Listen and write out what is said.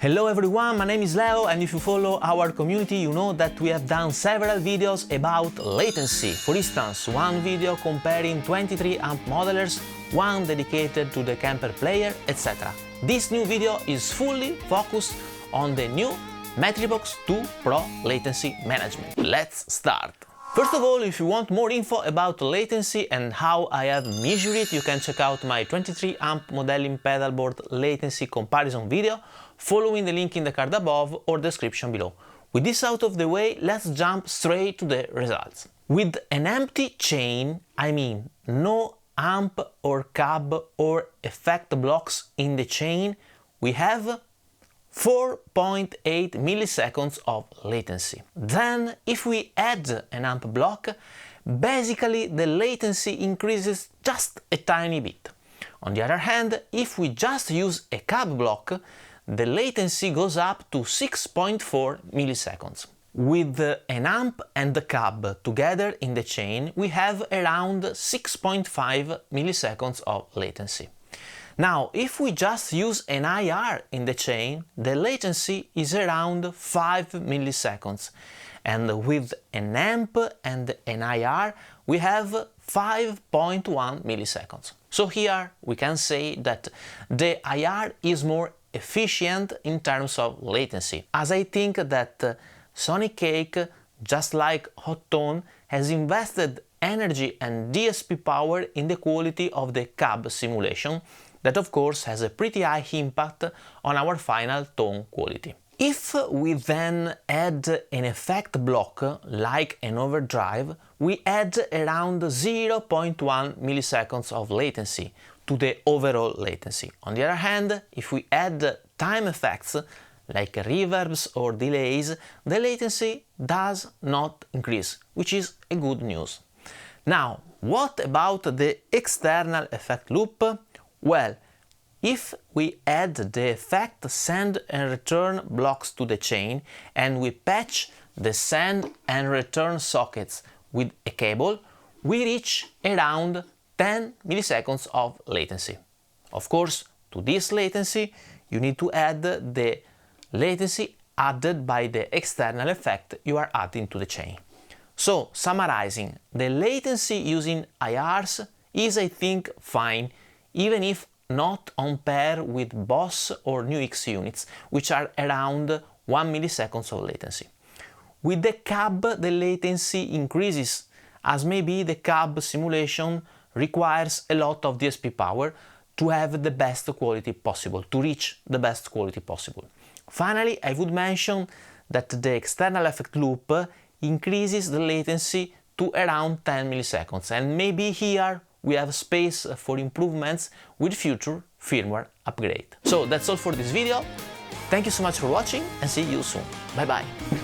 Hello everyone, my name is Leo, and if you follow our community you know that we have done several videos about latency. For instance, one video comparing 23 amp modelers, one dedicated to the camper player, etc. This new video is fully focused on the new Matribox II PRO latency management. Let's start! First of all, if you want more info about latency and how I have measured it, you can check out my 23 amp modeling pedalboard latency comparison video, following the link in the card above or description below. With this out of the way, let's jump straight to the results. With an empty chain, I mean no amp or cab or effect blocks in the chain, we have 4.8 milliseconds of latency. Then, if we add an amp block, basically the latency increases just a tiny bit. On the other hand, if we just use a cab block, the latency goes up to 6.4 milliseconds. With an amp and the cab together in the chain, we have around 6.5 milliseconds of latency. Now, if we just use an IR in the chain, the latency is around 5 milliseconds. And with an amp and an IR, we have 5.1 milliseconds. So here we can say that the IR is more efficient in terms of latency, as I think that SoniCake, just like Hot Tone, has invested energy and DSP power in the quality of the cab simulation, that of course has a pretty high impact on our final tone quality. If we then add an effect block, like an overdrive, we add around 0.1 milliseconds of latency to the overall latency. On the other hand, if we add time effects, like reverbs or delays, the latency does not increase, which is a good news. Now, what about the external effect loop? Well, if we add the effect send and return blocks to the chain and we patch the send and return sockets with a cable, we reach around 10 milliseconds of latency. Of course, to this latency you need to add the latency added by the external effect you are adding to the chain. So, summarizing, the latency using IRs is, I think, fine, even if not on par with BOSS or NUX units, which are around 1 milliseconds of latency. With the cab, the latency increases, as maybe the cab simulation requires a lot of DSP power to have the best quality possible, to reach the best quality possible. Finally, I would mention that the external effect loop increases the latency to around 10 milliseconds, and maybe here we have space for improvements with future firmware upgrade. So that's all for this video. Thank you so much for watching and see you soon. Bye bye!